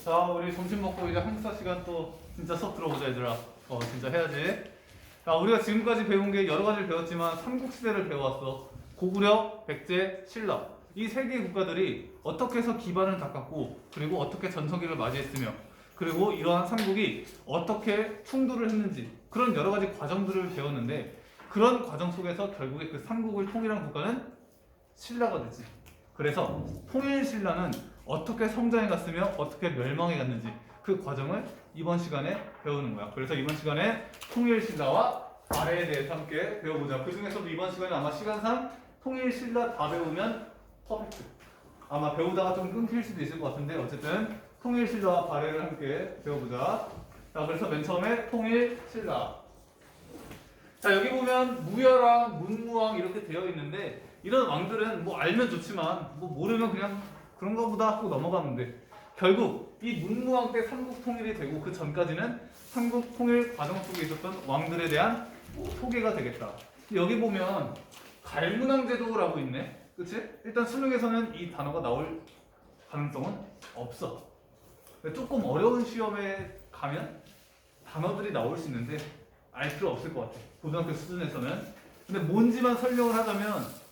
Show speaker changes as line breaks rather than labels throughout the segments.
자, 우리 점심 먹고 이제 한국사 시간 또 진짜 수업 들어보자, 얘들아. 진짜 해야지. 자, 우리가 지금까지 배운 게 여러 가지를 배웠지만 삼국시대를 배워왔어. 고구려, 백제, 신라. 이 세 개의 국가들이 어떻게 해서 기반을 닦았고, 그리고 어떻게 전성기를 맞이했으며, 그리고 이러한 삼국이 어떻게 충돌을 했는지, 그런 여러 가지 과정들을 배웠는데, 그런 과정 속에서 결국에 그 삼국을 통일한 국가는 신라가 됐지. 그래서 통일 신라는 어떻게 성장해 갔으며 어떻게 멸망해 갔는지 그 과정을 이번 시간에 배우는 거야. 그래서 이번 시간에 통일 신라와 발해에 대해서 함께 배워보자. 그 중에서도 이번 시간에 아마 시간상 통일 신라 다 배우면 퍼펙트. 아마 배우다가 좀 끊길 수도 있을 것 같은데 어쨌든 통일 신라와 발해를 함께 배워보자. 자, 그래서 맨 처음에 통일 신라. 자, 여기 보면 무열왕, 문무왕 이렇게 되어 있는데 이런 왕들은 뭐 알면 좋지만 뭐 모르면 그냥 그런가 보다 하고 넘어가면 돼. 결국 이 문무왕 때 삼국 통일이 되고 그 전까지는 삼국 통일 과정 속에 있었던 왕들에 대한 소개가 되겠다. 여기 보면 갈문왕제도라고 있네. 그치? 일단 수능에서는 이 단어가 나올 가능성은 없어. 조금 어려운 시험에 가면 단어들이 나올 수 있는데 알 필요 없을 것 같아. 고등학교 수준에서는. 근데 뭔지만 설명을 하자면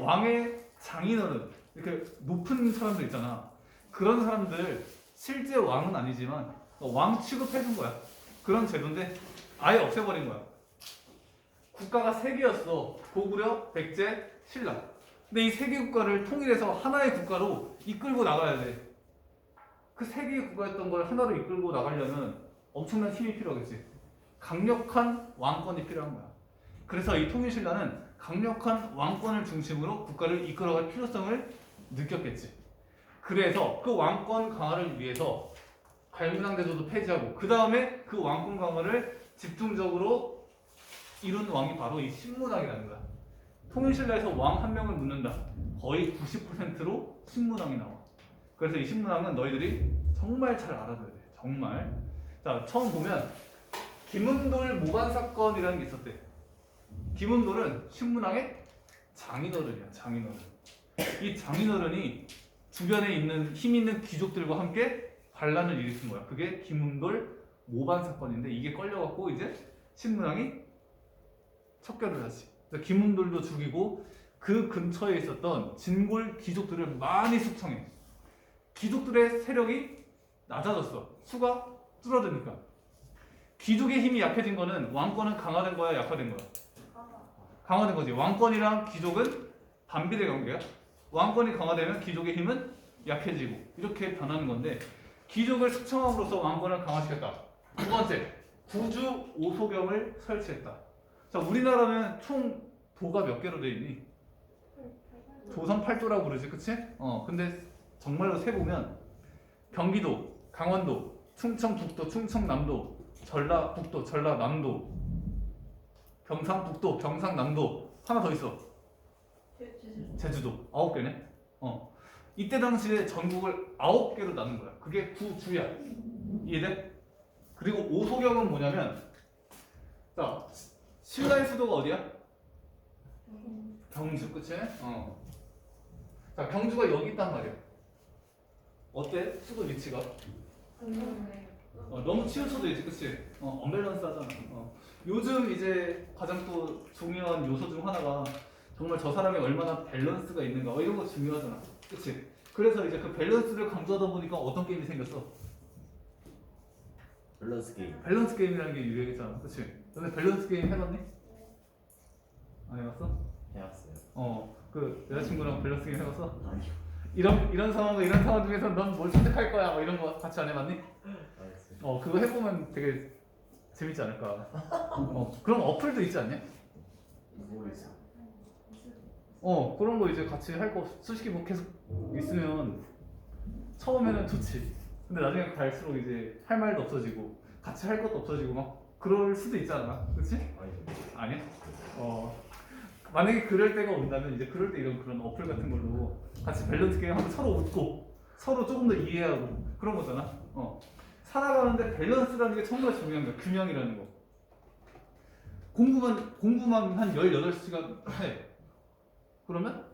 왕의 장인어른, 이렇게 높은 사람들 있잖아. 그런 사람들 실제 왕은 아니지만 왕 취급해준 거야. 그런 제도인데 아예 없애버린 거야. 국가가 세 개였어. 고구려, 백제, 신라. 근데 이 세 개 국가를 통일해서 하나의 국가로 이끌고 나가야 돼. 그 세 개의 국가였던 걸 하나로 이끌고 나가려면 엄청난 힘이 필요하겠지. 강력한 왕권이 필요한 거야. 그래서 이 통일신라는 강력한 왕권을 중심으로 국가를 이끌어갈 필요성을 느꼈겠지. 그래서 그 왕권 강화를 위해서 갈문왕제도도 폐지하고 그 다음에 그 왕권 강화를 집중적으로 이룬 왕이 바로 이 신문왕이라는 거야. 통일신라에서 왕 한 명을 묻는다. 거의 90%로 신문왕이 나와. 그래서 이 신문왕은 너희들이 정말 잘 알아둬야 돼. 정말. 자, 처음 보면 김은돌 모반 사건이라는 게 있었대. 김은돌은 신문왕의 장인어른이야. 장인어른. 이 장인어른이 주변에 있는 힘 있는 귀족들과 함께 반란을 일으킨 거야. 그게 김은돌 모반 사건인데 이게 걸려갖고 이제 신문왕이 척결을 하지. 그래서 김은돌도 죽이고 그 근처에 있었던 진골 귀족들을 많이 숙청해. 귀족들의 세력이 낮아졌어. 수가 줄어드니까. 귀족의 힘이 약해진 거는 왕권은 강화된 거야, 약화된 거야? 강화된 거지. 왕권이랑 귀족은 반비례 관계야. 왕권이 강화되면 귀족의 힘은 약해지고 이렇게 변하는 건데 귀족을 숙청함으로써 왕권을 강화시켰다. 두 번째, 구주 오소경을 설치했다. 자, 우리나라는 총 도가 몇 개로 돼 있니? 조선 8도라고 그러지, 그치? 근데 정말로 세보면 경기도, 강원도, 충청북도, 충청남도, 전라북도, 전라남도, 경상북도, 경상남도, 하나 더 있어. 제주도. 9개네. 이때 당시에 전국을 9개로 나눈 거야. 그게 구주야. 이해돼? 그리고 오소경은 뭐냐면, 자, 신라의 수도가 어디야? 경주, 그치? 자, 경주가 여기 있단 말이야. 어때? 수도 위치가? 너무 치울 수도 있지, 그치? 언밸런스하잖아. 요즘 이제 가장 또 중요한 요소 중 하나가 정말 저 사람이 얼마나 밸런스가 있는가 이런 거 중요하잖아, 그치? 그래서 이제 그 밸런스를 강조하다 보니까 어떤 게임이 생겼어?
밸런스 게임.
밸런스 게임이라는 게 유행했잖아, 그치? 너네 밸런스 게임 해봤니? 안 해봤어?
해왔어요.
그 여자친구랑 밸런스 게임 해봤어?
아니요.
이런 상황과 이런 상황 중에서 넌 뭘 선택할 거야? 뭐 이런 거 같이 안 해봤니?
알았어요.
그거 해보면 되게 재밌지 않을까? 그런 어플도 있지 않냐?
모르겠어요.
그런 거 이제 같이 할 거 솔직히 뭐 계속 있으면 처음에는 좋지. 근데 나중에 갈수록 이제 할 말도 없어지고 같이 할 것도 없어지고 막 그럴 수도 있잖아, 그렇지? 아니야? 만약에 그럴 때가 온다면 이제 그럴 때 이런 그런 어플 같은 걸로 같이 밸런스 게임 하면 서로 웃고 서로 조금 더 이해하고 그런 거잖아. 살아가는데 밸런스라는 게 정말 중요한 거야. 균형이라는 거. 공부만 한 18시간 해. 그러면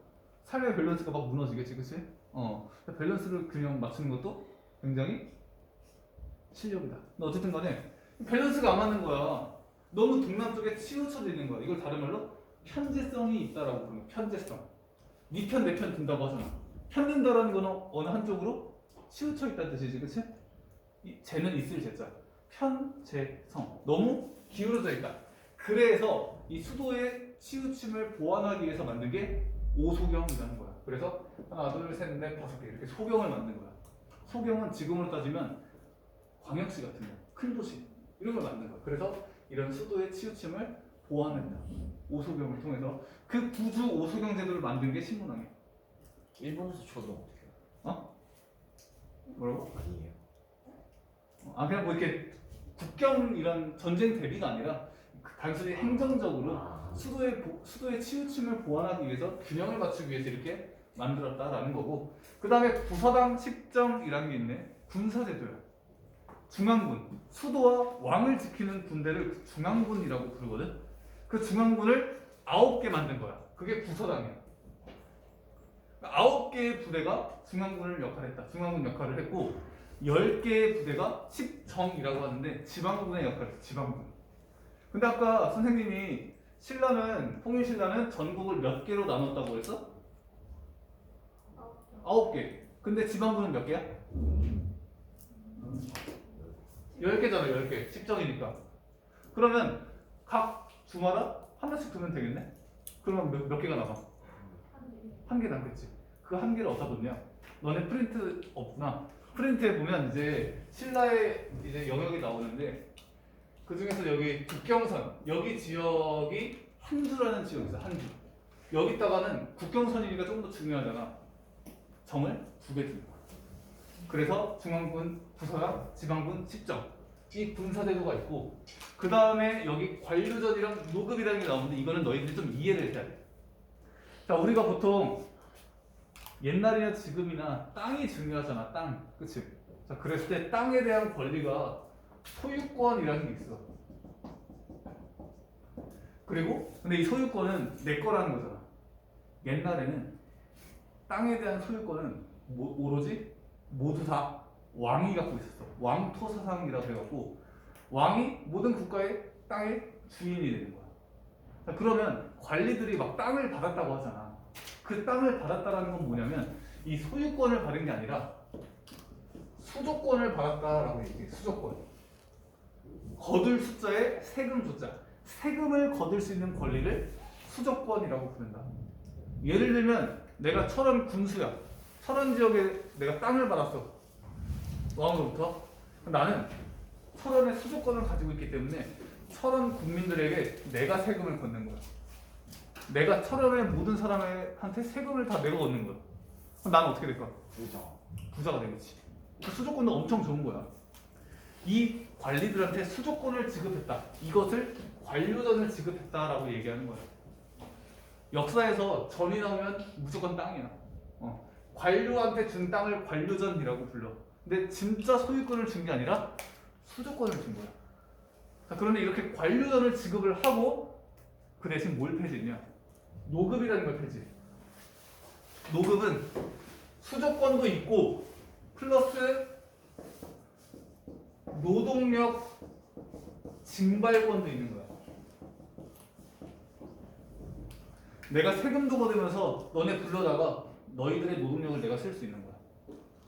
삶의 밸런스가 막 무너지겠지, 그치? 밸런스를 균형 맞추는 것도 굉장히 실력이다. 근데 어쨌든 간에 밸런스가 안 맞는 거야. 너무 동남 쪽에 치우쳐져 있는 거야. 이걸 다른 말로 편제성이 있다라고 부르는 거야. 편제성. 네 편 내 편 든다고 하잖아. 편든다라는 거는 어느 한쪽으로 치우쳐 있다는 뜻이지, 그치? 쟤는 있을 제자. 편제성. 너무 기울어져 있다. 그래서 이 수도의 치우침을 보완하기 위해서 만든 게 오소경이라는 거야. 그래서 하나, 둘, 셋, 넷, 다섯 개 이렇게 소경을 만든 거야. 소경은 지금으로 따지면 광역시 같은 거, 큰 도시 이런 걸 만든 거야. 그래서 이런 수도의 치우침을 보완한다. 오소경을 통해서 그 구주 오소경 제도를 만든 게 신문왕이야.
일본에서 초등 어떻게 해요?
어? 뭐라고?
아니에요.
아 그냥 뭐 이렇게 국경 이런 전쟁 대비가 아니라 단순히 행정적으로 수도의 치우침을 보완하기 위해서 균형을 맞추기 위해서 이렇게 만들었다라는 거고 그 다음에 부서당 식정이라는 게 있네. 군사제도야. 중앙군 수도와 왕을 지키는 군대를 중앙군이라고 부르거든. 그 중앙군을 9개 만든 거야. 그게 부서당이야. 9개의 부대가 중앙군을 역할했다. 중앙군 역할을 했고 10개의 부대가 식정이라고 하는데 지방군의 역할을 했어. 지방군. 근데 아까 선생님이 신라는 통일신라는 전국을 몇 개로 나눴다고 했어? 9개. 근데 지방군은 몇 개야? 10개잖아. 10개. 식정이니까. 그러면 각 주마다 하나씩 두면 되겠네? 그러면 몇 개가 남아? 한 개 남겠지. 그 한 개를 어디다 뒀냐? 너네 프린트 없구나. 프린트에 보면 이제 신라의 이제 영역이 나오는데 그 중에서 여기 국경선 여기 지역이 한주라는 지역이 있어. 한주. 여기다가는 국경선이니까 좀 더 중요하잖아. 정을 2개 둔 거야. 그래서 중앙군, 부서당, 지방군, 식정 이 군사제도가 있고 그 다음에 여기 관료전이랑 노급이라는 게 나오는데 이거는 너희들이 좀 이해를 해야 돼. 자 우리가 보통 옛날이나 지금이나 땅이 중요하잖아. 땅. 그치? 자 그랬을 때 땅에 대한 권리가 소유권이라는 게 있어. 그리고 근데 이 소유권은 내 거라는 거잖아. 옛날에는 땅에 대한 소유권은 오로지 모두 다 왕이 갖고 있었어. 왕토사상이라고 해갖고 왕이 모든 국가의 땅의 주인이 되는 거야. 자, 그러면 관리들이 막 땅을 받았다고 하잖아. 그 땅을 받았다라는 건 뭐냐면 이 소유권을 받은 게 아니라 수조권을 받았다라고 얘기해. 수조권. 거둘 숫자에 세금 숫자. 세금을 거둘 수 있는 권리를 수조권이라고 부른다. 예를 들면 내가 철원 군수야. 철원 지역에 내가 땅을 받았어. 왕으로부터. 나는 철원의 수조권을 가지고 있기 때문에 철원 국민들에게 내가 세금을 걷는 거야. 내가 철원의 모든 사람한테 세금을 다 내가 걷는 거야. 그럼 나는 어떻게 될까? 부자가 되겠지. 그 수조권도 엄청 좋은 거야. 이 관리들한테 수조권을 지급했다. 이것을 관료전을 지급했다라고 얘기하는 거야. 역사에서 전이 나오면 무조건 땅이야. 관료한테 준 땅을 관료전이라고 불러. 근데 진짜 소유권을 준 게 아니라 수조권을 준 거야. 자, 그런데 이렇게 관료전을 지급을 하고 그 대신 뭘 폐지했냐? 노급이라는 걸 폐지해. 노급은 수조권도 있고 플러스 노동력 징발권도 있는 거야. 내가 세금도 걷으면서 너네 불러다가 너희들의 노동력을 내가 쓸 수 있는 거야.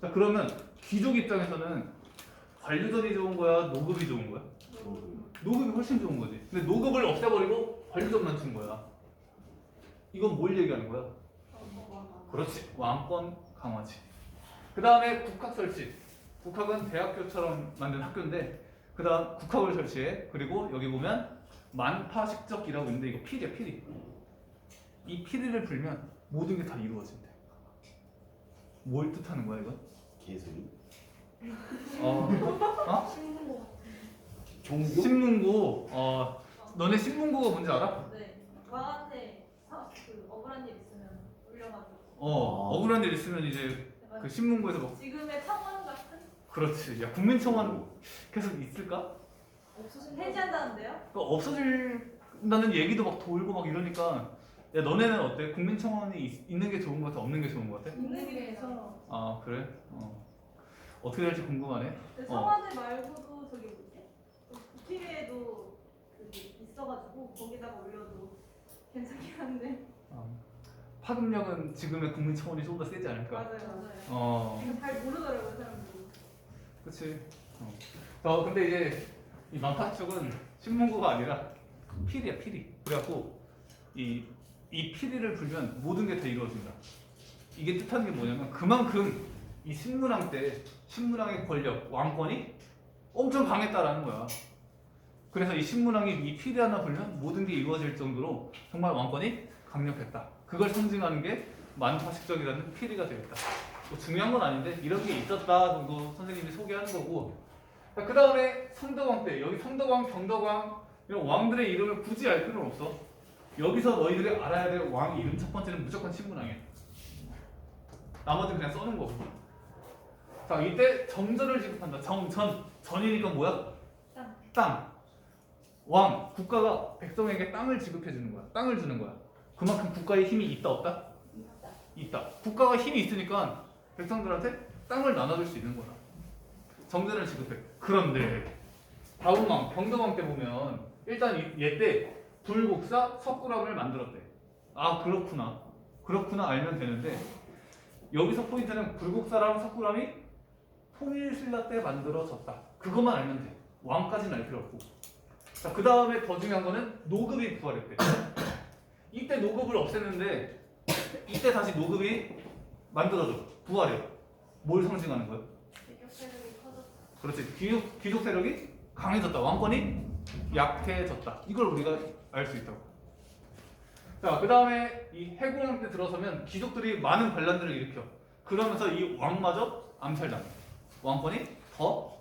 자, 그러면 귀족 입장에서는 관료전이 좋은 거야? 노급이 좋은 거야? 노급이 훨씬 좋은 거지. 근데 노급을 없애버리고 관료전만 준 거야. 이건 뭘 얘기하는 거야? 그렇지. 왕권 강화지. 그 다음에 국학 설치. 국학은 대학교처럼 만든 학교인데 그 다음 국학을 설치해. 그리고 여기 보면 만파식적이라고 있는데 이거 필이야. 필이. 이 필이를 불면 모든 게 다 이루어진대. 뭘 뜻하는 거야 이건?
개소리.
종교? 신문고. 너네 신문고가 뭔지 알아?
네. 저한테 그 억울한 일 있으면 올려가지고.
억울한 일 있으면 이제 그 신문고에서 막
지금의 청원 같은
그렇지. 야 국민청원 계속 있을까?
해지한다는데요?
그러니까 없어질다는 얘기도 막 돌고 막 이러니까 야 너네는 어때? 국민청원이 있는 게 좋은 것 같아? 없는 게 좋은 것 같아?
있는 게 해서.
아 그래? 어떻게 될지 궁금하네.
근데 청와대 말고도 저기 뭐지? 국회에도 그게 있어가지고 거기다가 올려도 괜찮긴 한데.
파급력은 지금의 국민청원이 좀 더 세지 않을까?
맞아요. 이거 잘 모르더라고요 사람들이.
그치. 근데 이제 이 망파 쪽은 신문고가 아니라 필이야, 필이. 그래갖고 이 필이를 불면 모든 게 다 이루어진다. 이게 뜻하는 게 뭐냐면 그만큼 이 신문왕 때 신문왕의 권력, 왕권이 엄청 강했다라는 거야. 그래서 이 신문왕이 이 필이 하나 불면 모든 게 이루어질 정도로 정말 왕권이 강력했다. 그걸 상징하는 게 만파식적이라는 필이가 되겠다. 뭐 중요한 건 아닌데 이런 게 있었다 정도 선생님이 소개하는 거고. 그 다음에 성덕왕 때 여기 성덕왕, 경덕왕 이런 왕들의 이름을 굳이 알 필요는 없어. 여기서 너희들이 알아야 될 왕 이름 첫 번째는 무조건 신문왕이야. 나머지는 그냥 써는 거고. 자, 이때 정전을 지급한다. 전이니까 뭐야? 땅. 왕, 국가가 백성에게 땅을 지급해 주는 거야. 땅을 주는 거야. 그만큼 국가의 힘이 있다 없다? 있다. 국가가 힘이 있으니까 백성들한테 땅을 나눠줄 수 있는 거야. 정전을 지급해. 그런데 다음 왕, 경덕왕 때 보면 일단 얘 때 불국사 석굴암을 만들었대. 아, 그렇구나. 그렇구나 알면 되는데 여기서 포인트는 불국사랑 석굴암이 통일신라 때 만들어졌다. 그것만 알면 돼. 왕까지는 알 필요 없고. 자, 그 다음에 더 중요한 거는 노급이 부활했대. 이때 노급을 없앴는데 이때 다시 노급이 만들어져. 부활해. 뭘 상징하는 거야?
대격 세력이 커졌다.
그렇지. 귀족 세력이 강해졌다. 왕권이 약해졌다. 이걸 우리가 알 수 있다고. 자, 그 다음에 이 해공왕 때 들어서면 귀족들이 많은 반란들을 일으켜. 그러면서 이 왕마저 암살당해. 왕권이 더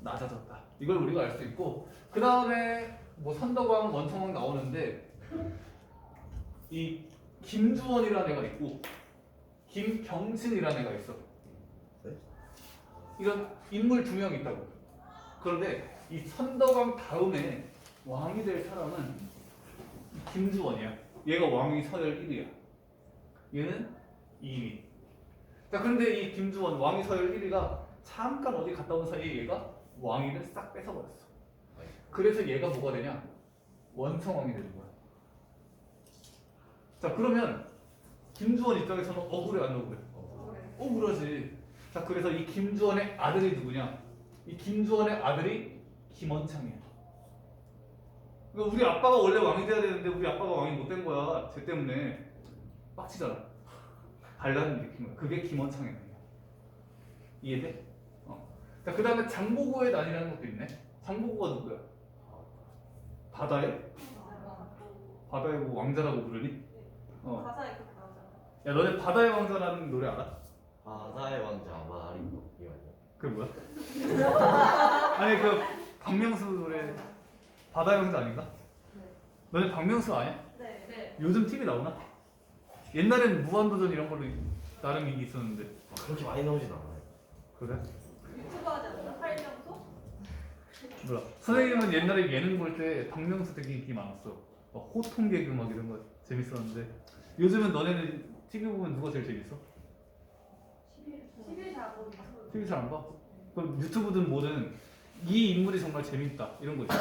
낮아졌다. 이걸 우리가 알 수 있고, 그 다음에 뭐 선덕왕, 원청왕 나오는데 이 김주원이라는 애가 있고 김경신이라는 애가 있어.
네?
이런 인물 두 명 있다고. 그런데 이 선덕왕 다음에 왕이 될 사람은 김주원이야. 얘가 왕위 서열 1위야. 얘는 2위. 자, 그런데 이 김주원 왕위 서열 1위가 잠깐 어디 갔다 온 사이에 얘가 왕위를 싹 뺏어버렸어. 그래서 얘가 뭐가 되냐? 원청왕이 되는 거야. 자, 그러면 김주원 입장에서는 억울해 안 억울해? 억울하지. 자, 그래서 이 김주원의 아들이 누구냐? 이 김주원의 아들이 김원창이야. 그러니까 우리 아빠가 원래 왕이 돼야 되는데 우리 아빠가 왕이 못 된 거야. 쟤 때문에 빡치잖아. 반란을 일으킨 거야. 그게 김원창의 난이야. 이해돼? 자, 그 다음에 장보고의 난이라는 것도 있네. 장보고가 누구야? 바다의 뭐 왕자라고 부르니?
가사에 그렇게 나오잖아.
야, 너네 바다의 왕자라는 노래 알아?
바다의 왕자 마리오 이거 아니야?
그게 뭐야? 아니, 그 박명수 노래 바다의 왕자 아닌가? 너네 박명수 아니야?
네.
요즘 TV 나오나? 옛날엔 무한도전 이런 걸로 나름 인기 있었는데.
그렇게 많이 나오진 않아요.
그래?
유튜브 하지 않나? 활명소?
몰라. 선생님은 옛날에 예능 볼 때 박명수 되게 인기 많았어. 막 호통 개그 막 이런 거 재밌었는데 요즘은 너네는 TV 보면 누가 제일 재밌어?
11일 잘안 보고 유튜브.
TV 잘 안 봐? 그럼 유튜브든 뭐든 이 인물이 정말 재밌다 이런 거 있어?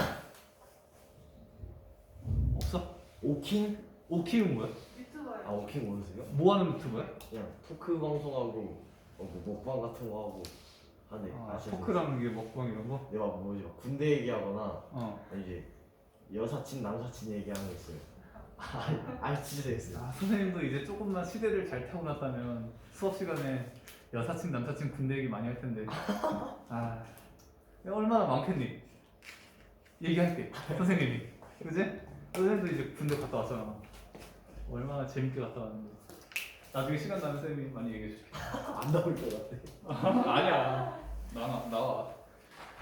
없어?
오킹?
오킹은 뭐야?
유튜버예요.
아 오킹 모르세요?
뭐 하는 유튜브야?
그냥 토크 방송하고 뭐 먹방 같은 거 하고 하네.
토크라는 게 먹방 이런 거?
내가 뭐지 막 군대 얘기하거나
어.
이제 여사친 남사친 얘기하는 거 있어요. 진짜 재밌어요.
아, 선생님도 이제 조금만 시대를 잘 타고 났다면 수업 시간에 여사친 남사친 군대 얘기 많이 할 텐데 아, 얼마나 많겠니? 얘기할게 선생님이. 그지? 선생님도 이제 군대 갔다 왔잖아. 얼마나 재밌게 갔다 왔는데 나중에 시간 나면 선생님이 많이 얘기해 줄게.
안 나올 것 같아.
아니야. 나와.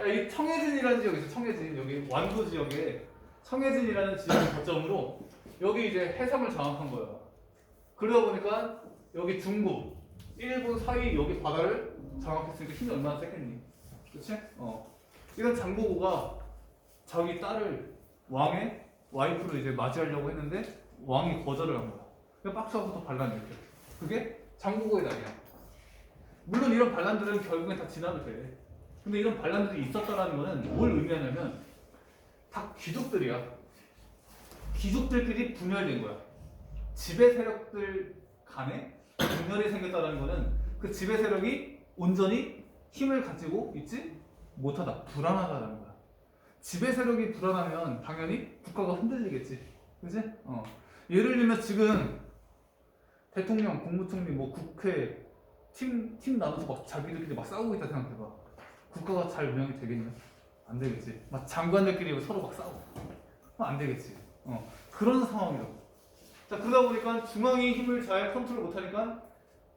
야, 이 청해진이라는 지역이 있어. 청해진. 여기 완도 지역에 청해진이라는 지역을 거점으로 여기 이제 해상을 장악한 거야. 그러다 보니까 여기 중국, 일본 사이 여기 바다를 장악했으니까 힘이 얼마나 세겠니? 그치? 이런 장보고가 자기 딸을 왕의 와이프로 이제 맞이하려고 했는데 왕이 거절을 한 거야. 그래서 빡쳐서 또 반란을 일으켜. 그게 장보고의 날이야. 물론 이런 반란들은 결국엔 다 진화도 돼. 근데 이런 반란들이 있었다라는 거는 뭘 의미하냐면 다 귀족들이야. 귀족들끼리 분열된 거야. 지배 세력들 간에 분열이 생겼다는 거는 그 지배 세력이 온전히 힘을 가지고 있지 못하다, 불안하다는 거야. 지배 세력이 불안하면 당연히 국가가 흔들리겠지, 그지? 예를 들면 지금 대통령, 국무총리, 뭐 국회 팀 나눠서 막 자기들끼리 막 싸우고 있다 생각해봐. 국가가 잘 운영이 되겠냐? 안 되겠지. 막 장관들끼리 서로 막 싸우고, 안 되겠지. 그런 상황이라고. 자, 그러다 보니까 중앙이 힘을 잘 컨트롤 못하니까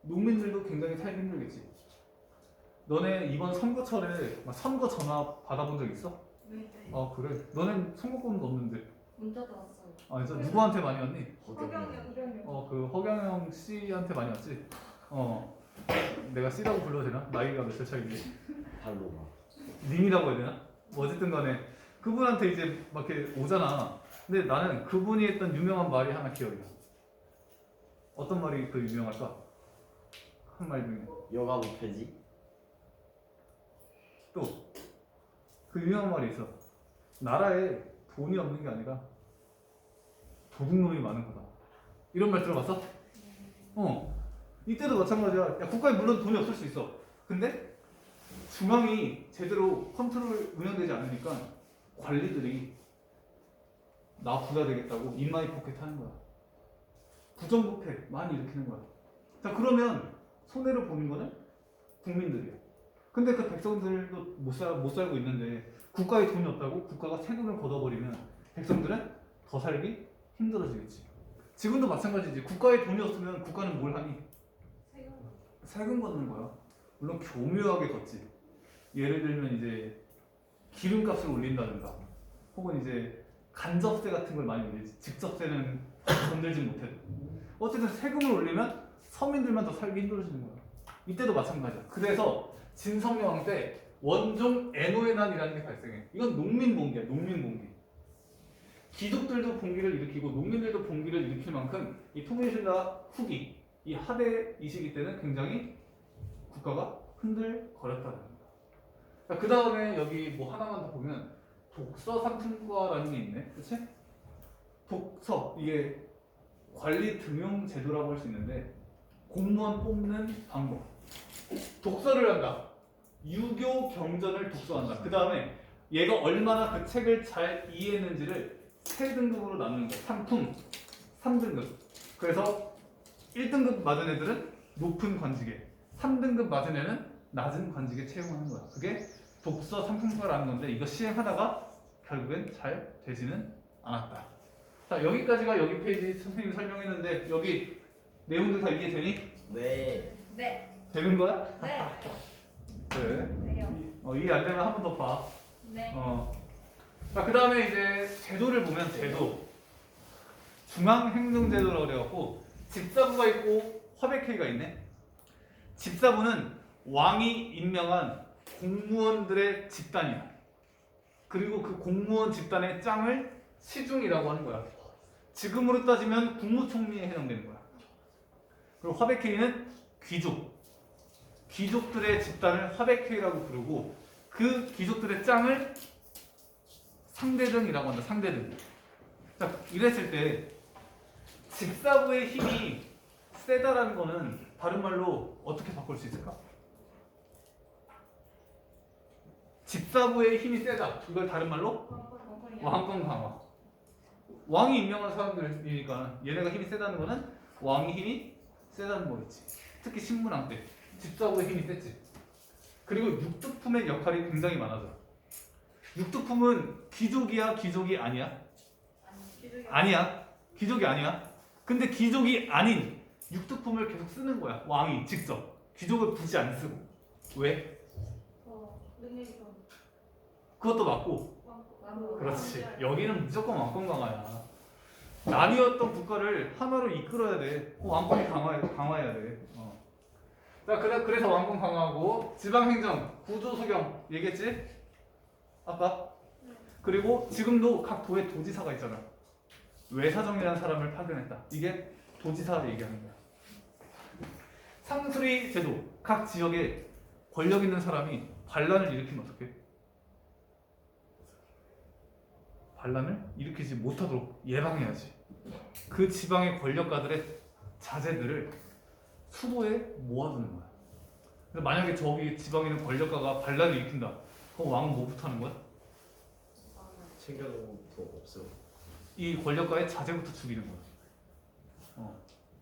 농민들도 굉장히 살기 힘들겠지. 너네 이번 선거철에 막 선거 전화 받아본 적 있어?
네.
아 그래? 너넨 선거권도 없는데.
문자도 왔어요.
아 진짜 누구한테 많이 왔니?
허경영.
그 허경영 씨한테 많이 왔지? 내가 씨라고 불러도 되나? 나이가 몇 살 차이인데.
발로가.
님이라고 해야 되나? 뭐 어쨌든 간에 그분한테 이제 막 이렇게 오잖아. 근데 나는 그분이 했던 유명한 말이 하나 기억이 나. 어떤 말이 그 유명할까? 한 말 중에
여가 부패지?
또 그 유명한 말이 있어. 나라에 돈이 없는 게 아니라 도둑놈이 많은 거다. 이런 말 들어봤어? 이때도 마찬가지야. 야, 국가에 물론 돈이 없을 수 있어. 근데 중앙이 제대로 컨트롤 운영되지 않으니까 관리들이 나 부자 되겠다고 인마이 포켓 하는 거야. 부정부패 많이 일으키는 거야. 자, 그러면 손해를 보는 거는 국민들이야. 근데 그 백성들도 못 살고 있는데 국가에 돈이 없다고 국가가 세금을 걷어버리면 백성들은 더 살기 힘들어지겠지. 지금도 마찬가지지. 국가에 돈이 없으면 국가는 뭘 하니? 세금 걷는 거야. 물론 교묘하게 걷지. 예를 들면 이제 기름값을 올린다든가 혹은 이제 간접세 같은 걸 많이 올리지. 직접세는 건들지 못해도. 어쨌든 세금을 올리면 서민들만 더 살기 힘들어지는 거야. 이때도 마찬가지야. 그래서 진성여왕 때 원종 애노에난이라는 게 발생해. 이건 농민봉기야. 농민봉기. 귀족들도 봉기를 일으키고 농민들도 봉기를 일으킬 만큼 이 통일신라 후기 이 하대 이 시기 때는 굉장히 국가가 흔들거렸다는 겁니다. 그 다음에 여기 뭐 하나만 더 보면 독서 상품과라는 게 있네. 그치? 독서 이게 관리 등용 제도라고 할 수 있는데 공무원 뽑는 방법. 독서를 한다. 유교 경전을 독서한다. 그 다음에 얘가 얼마나 그 책을 잘 이해했는지를 세 등급으로 나누는 거야. 상품 3등급. 그래서 1등급 맞은 애들은 높은 관직에, 3등급 맞은 애는 낮은 관직에 채용하는 거야. 그게 독서 상품과라는 건데 이거 시행하다가 결국엔 잘 되지는 않았다. 자, 여기까지가 여기 페이지 선생님이 설명했는데 여기 내용들 다 이해되니?
네.
네.
되는 거야?
네.
네.
네요.
이해 안 되면 한 번 더 봐.
네.
자, 그 다음에 이제 제도를 보면 제도. 중앙행정제도라고 그래갖고 집사부가 있고 화백회의가 있네. 집사부는 왕이 임명한 공무원들의 집단이야. 그리고 그 공무원 집단의 짱을 시중이라고 하는 거야. 지금으로 따지면 국무총리에 해당되는 거야. 그리고 화백회의는 귀족들의 집단을 화백회의라고 부르고 그 귀족들의 짱을 상대등이라고 한다. 상대등. 자, 이랬을 때 집사부의 힘이 세다라는 거는 다른 말로 어떻게 바꿀 수 있을까? 집사부의 힘이 세다. 이걸 다른 말로 왕권 강화. 왕이 임명한 사람들이니까 얘네가 힘이 세다는 거는 왕의 힘이 세다는 거겠지. 특히 신문왕 때 집사부의 힘이 셌지. 그리고 육두품의 역할이 굉장히 많아져. 육두품은 귀족이야, 귀족이 아니야? 아니야. 귀족이 아니야. 근데 귀족이 아닌 육두품을 계속 쓰는 거야. 왕이 직접. 귀족을 굳이 안 쓰고. 왜?
능력이 더
그것도 맞고.
많고.
그렇지. 여기는 무조건 왕권 강화야. 나뉘었던 국가를 하나로 이끌어야 돼. 왕권이 강화해야 돼. 자, 그래서 왕권 강화하고 지방행정, 구조소경 얘기했지? 아까? 그리고 지금도 각 도에 도지사가 있잖아. 외사정이라는 사람을 파견했다. 이게 도지사 얘기하는 거야. 상수리 제도. 각 지역에 권력 있는 사람이 반란을 일으키면 어떡해? 반란을 일으키지 못하도록 예방해야지. 그 지방의 권력가들의 자제들을 수도에 모아두는 거야. 그래서 만약에 저기 지방에 있는 권력가가 반란을 일으킨다. 그럼 왕은 뭐부터 하는 거야?
챙겨놓은 것도 없어요.
이 권력가의 자제부터 죽이는 거야.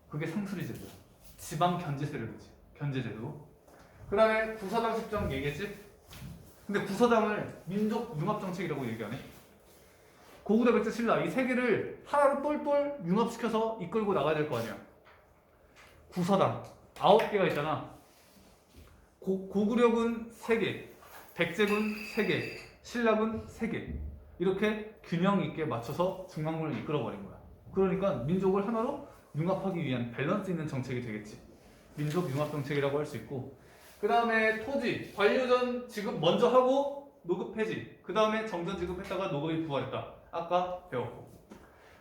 그게 상수리 제도야. 지방 견제 세력이지. 견제 제도. 그 다음에 구서당 십정 얘기했지? 근데 구서당을 민족 융합 정책이라고 얘기하네. 고구려 백제 신라 이 세 개를 하나로 똘똘 융합시켜서 이끌고 나가야 될 거 아니야. 구서당 9개가 있잖아. 고구려군 3개, 백제군 3개, 신라군 3개. 이렇게 균형 있게 맞춰서 중앙군을 이끌어버린 거야. 그러니까 민족을 하나로 융합하기 위한 밸런스 있는 정책이 되겠지. 민족 융합 정책이라고 할 수 있고, 그 다음에 토지, 관료전 지급 먼저 하고 노급 폐지, 그 다음에 정전 지급했다가 노급이 부활했다. 아까 배웠고,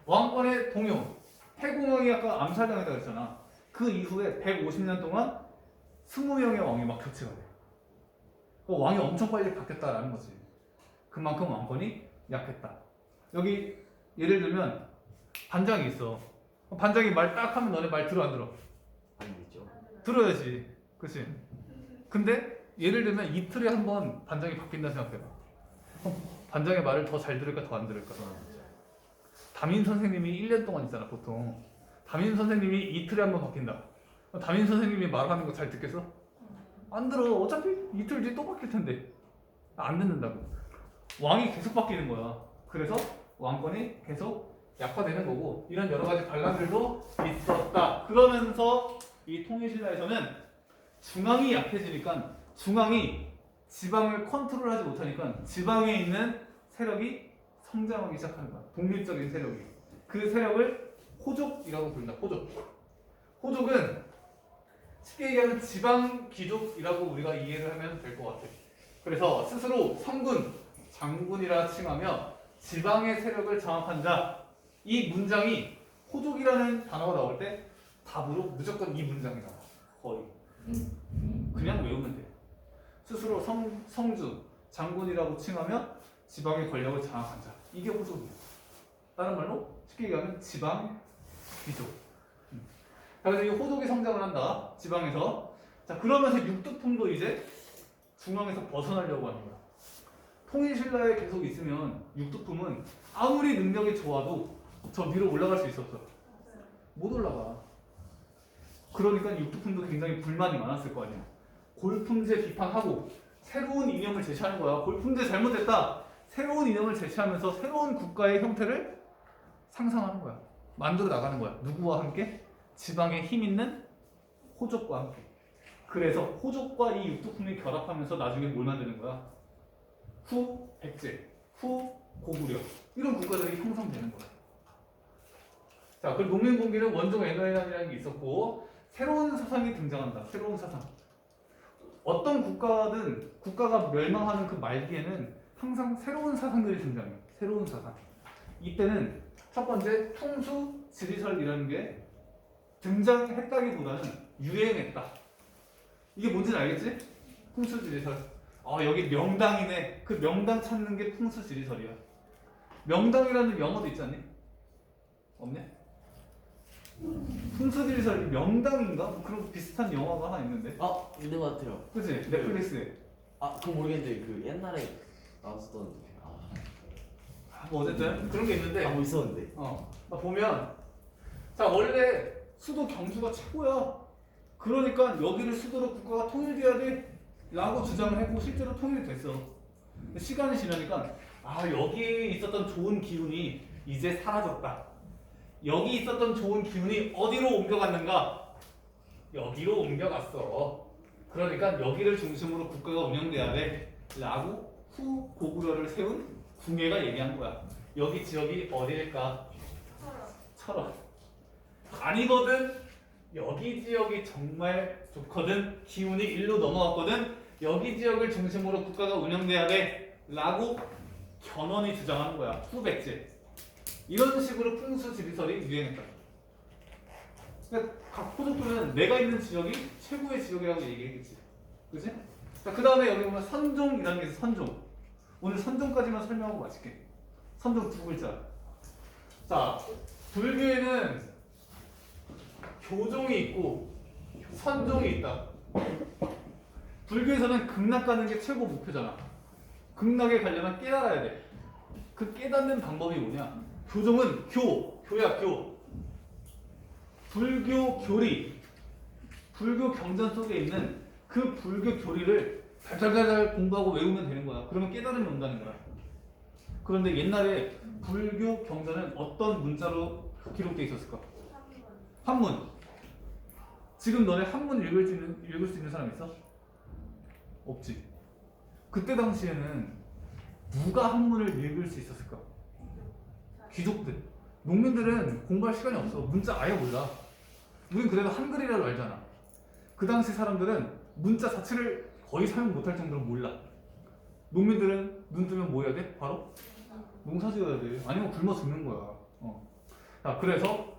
왕권의 동요, 해공왕이 아까 암살당했다고 했잖아. 그 이후에 150년 동안 20명의 왕이 막 교체가 돼. 왕이 엄청 빨리 바뀌었다라는 거지. 그만큼 왕권이 약했다. 여기 예를 들면 반장이 있어. 반장이 말 딱 하면 너네 말 들어 안 들어?
아니겠죠.
들어야지. 그치? 근데 예를 들면 이틀에 한 번 반장이 바뀐다 생각해봐. 그럼 반장의 말을 더 잘 들을까 더 안 들을까? 담임 선생님이 1년 동안 있잖아 보통. 담임 선생님이 이틀에 한 번 바뀐다. 담임 선생님이 말하는 거 잘 듣겠어? 안 들어. 어차피 이틀 뒤에 또 바뀔 텐데. 안 듣는다고. 왕이 계속 바뀌는 거야. 그래서 왕권이 계속 약화되는 거고, 이런 여러 가지 반란들도 있었다. 그러면서 이 통일신라에서는 중앙이 약해지니까, 중앙이 지방을 컨트롤하지 못하니까 지방에 있는 세력이 성장하기 시작하는 거야. 독립적인 세력이. 그 세력을 호족이라고 부른다. 호족은 쉽게 얘기하면 지방 귀족이라고 우리가 이해를 하면 될 것 같아. 그래서 스스로 성군, 장군이라 칭하며 지방의 세력을 장악한 자. 이 문장이 호족이라는 단어가 나올 때 답으로 무조건 이 문장이 나와. 거의. 그냥 외우면 돼. 스스로 성주, 장군이라고 칭하며 지방의 권력을 장악한 자. 이게 호족이야. 다른 말로 쉽게 얘기하면 지방 귀족. 그래서 이 호족이 성장을 한다. 지방에서. 자, 그러면서 육두품도 이제 중앙에서 벗어나려고 하는 거야. 통일신라에 계속 있으면 육두품은 아무리 능력이 좋아도 저 위로 올라갈 수 있었어. 못 올라가. 그러니까 육두품도 굉장히 불만이 많았을 거 아니야. 골품제 비판하고 새로운 이념을 제시하는 거야. 골품제 잘못됐다. 새로운 이념을 제시하면서 새로운 국가의 형태를 상상하는 거야. 만들어 나가는 거야. 누구와 함께? 지방에 힘 있는 호족과 함께. 그래서 호족과 이 육두품이 결합하면서 나중에 뭘 만드는 거야? 후 백제, 후 고구려, 이런 국가들이 형성되는 거야. 자, 그리고 농민공기는 원종 애너인이라는 게 있었고, 새로운 사상이 등장한다. 새로운 사상. 어떤 국가든 국가가 멸망하는 그 말기에는 항상 새로운 사상들이 등장해요. 새로운 사상. 이때는 첫 번째 풍수 지리설이라는 게 등장했다기보다는 유행했다. 이게 뭔지는 알겠지? 풍수 지리설. 여기 명당이네. 그 명당 찾는 게 풍수 지리설이야. 명당이라는 영어도 있지 않니? 없냐? 풍수 지리설 명당인가? 뭐 그런 비슷한 영화가 하나 있는데.
있는 것 같아요.
그치? 넷플릭스에.
그건 모르겠는데 그 옛날에 나왔었던
뭐 어쨌든 그런 게 있는데.
뭐 있었는데.
보면 자, 원래 수도 경주가 최고야. 그러니까 여기를 수도로 국가가 통일돼야 돼 라고 주장을 했고 실제로 통일이 됐어. 시간이 지나니까 여기 있었던 좋은 기운이 이제 사라졌다. 여기 있었던 좋은 기운이 어디로 옮겨갔는가? 여기로 옮겨갔어. 그러니까 여기를 중심으로 국가가 운영돼야 돼 라고 후 고구려를 세운 궁예가 얘기한 거야. 여기 지역이 어디일까? 철원. 아니거든. 여기 지역이 정말 좋거든. 기운이 일로 넘어갔거든. 여기 지역을 중심으로 국가가 운영돼야 돼 라고 견훤이 주장하는 거야. 후백제. 이런 식으로 풍수 지리설이 유행했다. 그러니까 각 호족들은 내가 있는 지역이 최고의 지역이라고 얘기했겠지. 그치? 자, 그 다음에 여기 보면 선종이라는 게 있어, 선종. 오늘 선종까지만 설명하고 마칠게. 선종 두 글자. 자, 불교에는 교종이 있고 선종이 있다. 불교에서는 극락 가는 게 최고 목표잖아. 극락에 가려면 깨달아야 돼. 그 깨닫는 방법이 뭐냐? 교종은 교야 교. 불교 교리, 불교 경전 속에 있는 그 불교 교리를 달달달달 공부하고 외우면 되는 거야. 그러면 깨달음이 온다는 거야. 그런데 옛날에 불교 경전은 어떤 문자로 기록되어 있었을까? 한문. 지금 너네 한문 읽을 수 있는 사람 있어? 없지. 그때 당시에는 누가 한문을 읽을 수 있었을까? 귀족들. 농민들은 공부할 시간이 없어. 문자 아예 몰라. 우린 그래도 한글이라도 알잖아. 그 당시 사람들은 문자 자체를 거의 사용 못할 정도로 몰라. 농민들은 눈 뜨면 뭐 해야 돼? 바로 농사 지어야 돼. 아니면 굶어 죽는 거야. 자, 그래서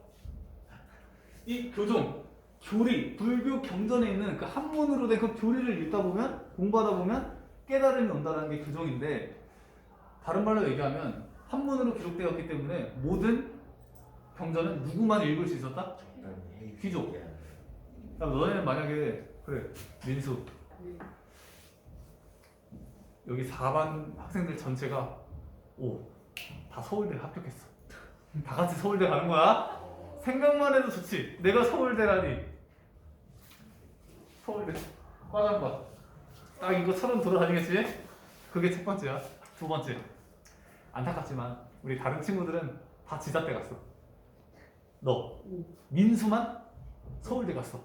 이 교종, 교리, 불교 경전에 있는 그 한문으로 된 그 교리를 읽다 보면, 공부하다 보면 깨달음이 온다는 게 교종인데, 다른 말로 얘기하면 한문으로 기록되었기 때문에 모든 경전은 누구만 읽을 수 있었다? 귀족. 그럼 너네는 만약에 그래 민수 여기 4반 학생들 전체가 다 서울대 합격했어. 다 같이 서울대 가는 거야? 생각만 해도 좋지. 내가 서울대라니. 서울대 과장봐. 딱 이거처럼 돌아다니겠지? 그게 첫 번째야. 두 번째, 안타깝지만 우리 다른 친구들은 다 지자대 갔어. 너 민수만 서울대 갔어.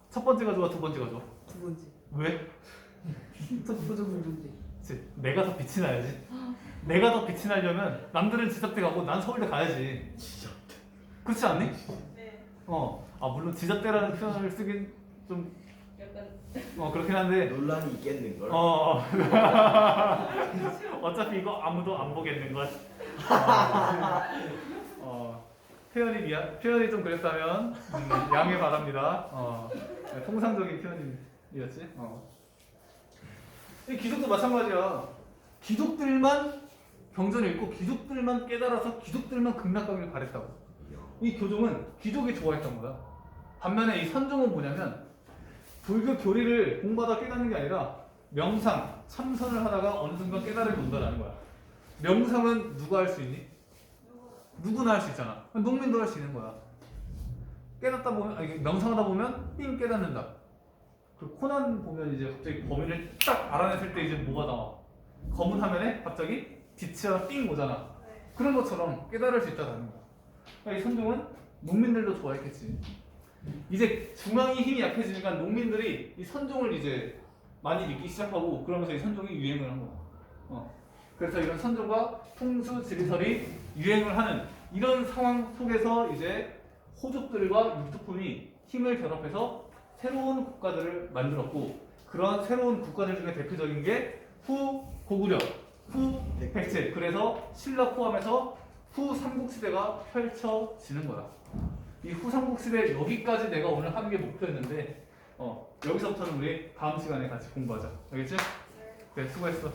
첫 번째가 좋아, 두 번째가 좋아?
두 번째.
왜?
더 부족한 문제.
그치? 내가 더 빛이 나야지. 내가 더 빛이 나려면 남들은 지자대 가고 난 서울대 가야지.
지자대.
그렇지 않니?
네.
물론 지자대라는 표현을 쓰긴 좀
약간
그렇긴 한데
논란이 있겠는걸?
어차피 이거 아무도 안 보겠는걸. 표현이 좀 그랬다면 양해 바랍니다. 통상적인 표현이었지. 이 귀족도 마찬가지야. 귀족들만 경전 읽고 귀족들만 깨달아서 귀족들만 극락가기를 바랬다고. 이 교종은 귀족이 좋아했던 거야. 반면에 이 선종은 뭐냐면 불교 교리를 공부하다 깨닫는 게 아니라 명상, 참선을 하다가 어느 순간 깨달음이 온다는 거야. 명상은 누가 할 수 있니? 누구나 할 수 있잖아. 농민도 할 수 있는 거야. 깨닫다 보면, 명상하다 보면 삥 깨닫는다. 그 코난 보면 이제 갑자기 범인을 딱 알아냈을 때 이제 뭐가 나와? 검은 화면에 갑자기 빛이 하나 삥 오잖아. 그런 것처럼 깨달을 수 있다는 거야. 그러니까 이 선종은 농민들도 좋아했겠지. 이제 중앙이 힘이 약해지니까 농민들이 이 선종을 이제 많이 믿기 시작하고 그러면서 이 선종이 유행을 한 거야. 그래서 이런 선종과 풍수 지리설이 유행을 하는 이런 상황 속에서 이제 호족들과 육두품이 힘을 결합해서 새로운 국가들을 만들었고, 그런 새로운 국가들 중에 대표적인 게 후 고구려, 후 백제, 그래서 신라 포함해서 후 삼국시대가 펼쳐지는 거야. 이 후 삼국시대 여기까지 내가 오늘 하는 게 목표였는데 여기서부터는 우리 다음 시간에 같이 공부하자. 알겠지? 그래, 수고했어.